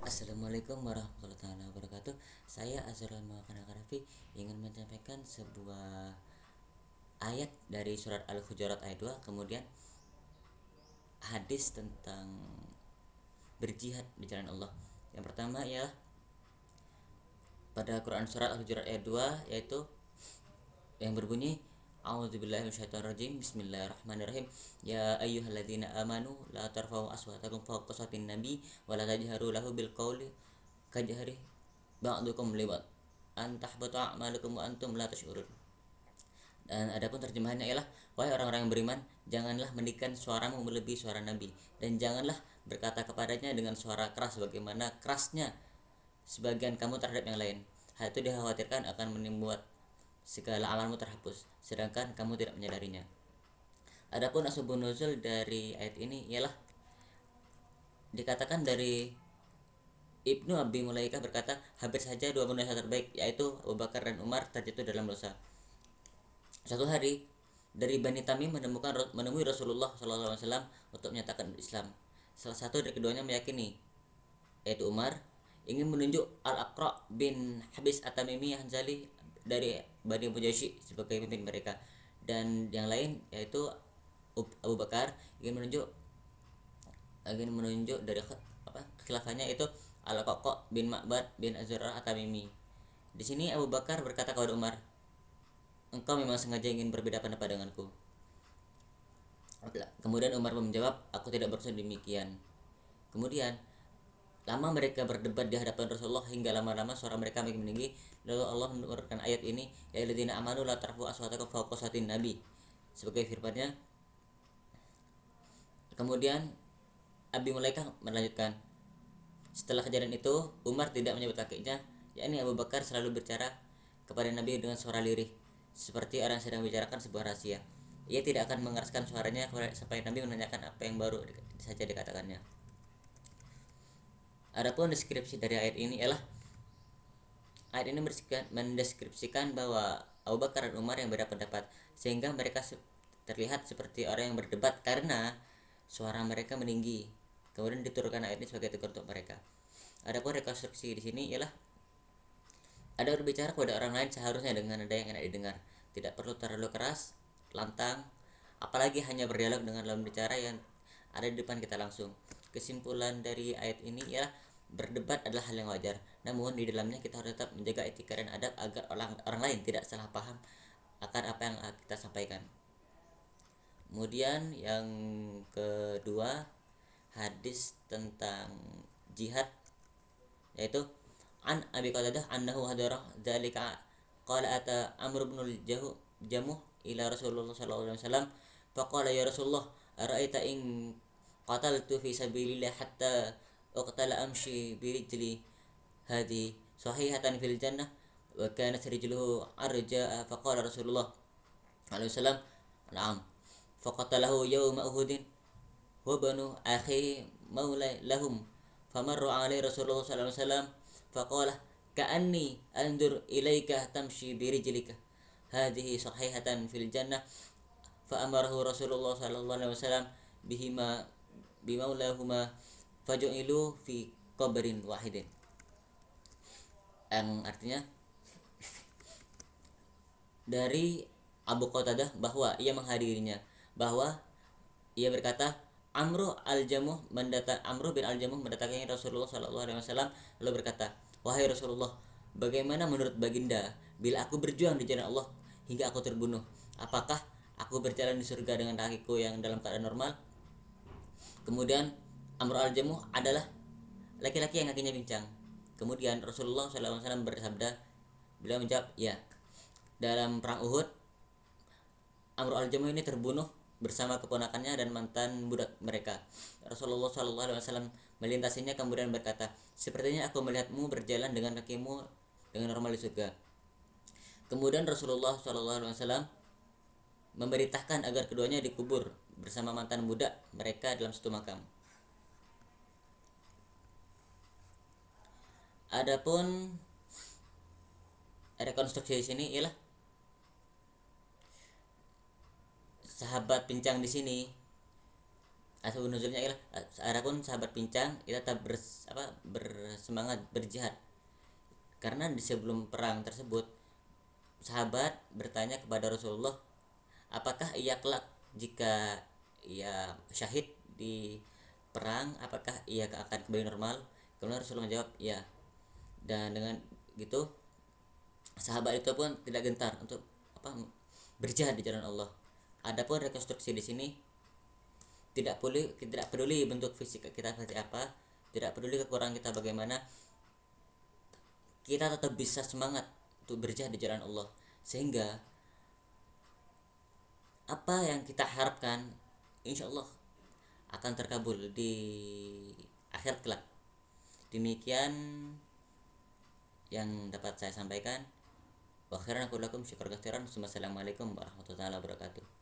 Assalamualaikum warahmatullahi wabarakatuh. Saya Azrul Maulana Karafi ingin menyampaikan sebuah ayat dari surat Al-Hujurat ayat 2, kemudian hadis tentang berjihad di jalan Allah. Yang pertama ialah pada Quran surat Al-Hujurat ayat 2, yaitu yang berbunyi A'udzubillahi minasyaitonirrajim. Bismillahirrahmanirrahim. Ya ayyuhalladzina amanu la tarfa'u aswatakum fawqa sautin nabi wa la tajharu lahu bil qawli kajhari ba'dukum li ba'd an tahbatu a'malukum wa antum la tash'urun. Dan adapun terjemahannya ialah, wahai orang-orang yang beriman, janganlah meninggikan suaramu melebihi suara Nabi, dan janganlah berkata kepadanya dengan suara keras sebagaimana kerasnya sebagian kamu terhadap yang lain. Hal itu dikhawatirkan akan membuat segala amalmu terhapus, sedangkan kamu tidak menyadarinya. Adapun asbabun nuzul dari ayat ini ialah dikatakan dari Ibnu Abi Mulaikah berkata, hampir saja dua manusia terbaik, yaitu Abu Bakar dan Umar, terjatuh dalam dosa. Suatu hari, dari Bani Tamim menemui Rasulullah SAW untuk menyatakan Islam. Salah satu dari keduanya meyakini, yaitu Umar, ingin menunjuk Al-Aqra bin Habis At-Tamimi Hanzali dari Bani Mujasyi sebagai pemimpin mereka, dan yang lain yaitu Abu Bakar ingin menunjuk dari khilafahnya itu Al-Qaqa bin Ma'bad bin Azrah At-Tamimi. Di sini Abu Bakar berkata kepada Umar, engkau memang sengaja ingin berbeda pendapat denganku. Kemudian Umar menjawab, aku tidak bermaksud demikian. Kemudian lama mereka berdebat di hadapan Rasulullah hingga lama-lama suara mereka makin meninggi. Lalu Allah menurunkan ayat ini, ya alladzina amanu la tarfu aswatakum fawqa sautin nabi, sebagai firman-Nya. Kemudian Abi Mulaikah melanjutkan, setelah kejadian itu Umar tidak menyebut kakinya, yakni Abu Bakar selalu berbicara kepada Nabi dengan suara lirih, seperti orang sedang membicarakan sebuah rahasia. Ia tidak akan mengeraskan suaranya sampai Nabi menanyakan apa yang baru saja dikatakannya. Adapun deskripsi dari ayat ini ialah, ayat ini mendeskripsikan bahwa Abu Bakar dan Umar yang beda pendapat, sehingga mereka terlihat seperti orang yang berdebat karena suara mereka meninggi. Kemudian diturunkan ayat ini sebagai tegur untuk mereka. Adapun rekonstruksi di sini ialah, ada berbicara kepada orang lain seharusnya dengan nada yang enak didengar, tidak perlu terlalu keras, lantang, apalagi hanya berdialog dengan lawan bicara yang ada di depan kita langsung. Kesimpulan dari ayat ini ialah, berdebat adalah hal yang wajar, namun di dalamnya kita harus tetap menjaga etika dan adab agar orang lain tidak salah paham akan apa yang kita sampaikan. Kemudian yang kedua, hadis tentang jihad, yaitu an Abi Qatadah annahu hadara dzalika qala ata Amr bin Jamuh ila Rasulullah sallallahu alaihi wasallam faqala ya Rasulullah ara'aita in qataltu fi sabilillah hatta uqtala amshi bi rijli hadi sahihatan fil jannah wa kanat rijluhu arja'a faqala Rasulullah alaihi wasallam na'am faqatalahu yawma uhudin wa banu akhi maula lahum famarru alaihi Rasulullah sallallahu alaihi wasallam faqala ka'anni andur ilaika tamshi birijlika hadhihi sahihatan fil jannah fa'amarahu Rasulullah sallallahu alaihi wasallam bihima bimaulahuma faju'ilu fi qabrin wahidin, yang artinya dari Abu Qatadah bahwa ia menghadirinya, bahwa ia berkata, Amr bin Al-Jamuh mendatangi Rasulullah sallallahu alaihi wasallam lalu berkata, wahai Rasulullah, bagaimana menurut baginda bila aku berjuang di jalan Allah hingga aku terbunuh? Apakah aku berjalan di surga dengan kakiku yang dalam keadaan normal? Kemudian Amr Al-Jamuh adalah laki-laki yang kakinya pincang. Kemudian Rasulullah sallallahu alaihi wasallam bersabda, beliau menjawab, ya. Dalam perang Uhud, Amr Al-Jamuh ini terbunuh bersama keponakannya dan mantan budak mereka. Rasulullah SAW melintasinya kemudian berkata, sepertinya aku melihatmu berjalan dengan kakimu dengan normal di surga. Kemudian Rasulullah SAW memerintahkan agar keduanya dikubur bersama mantan budak mereka dalam satu makam. Adapun rekonstruksi di sini ialah, sahabat pincang di sini asal nuzulnya ialah, adapun sahabat pincang kita tetap bersama semangat berjihad. Karena di sebelum perang tersebut sahabat bertanya kepada Rasulullah, apakah ia kelak jika ia syahid di perang, apakah ia akan kembali normal? Kemudian Rasulullah menjawab ya. Dan dengan gitu sahabat itu pun tidak gentar untuk berjihad di jalan Allah. Adapun rekonstruksi di sini tidak peduli bentuk fisik kita seperti apa, tidak peduli kekurangan kita bagaimana, kita tetap bisa semangat untuk berjihad di jalan Allah, sehingga apa yang kita harapkan insya Allah akan terkabul di akhir kelak. Demikian yang dapat saya sampaikan. Wa khairan aku lakum syukur katsiran. Wassalamualaikum warahmatullahi wabarakatuh.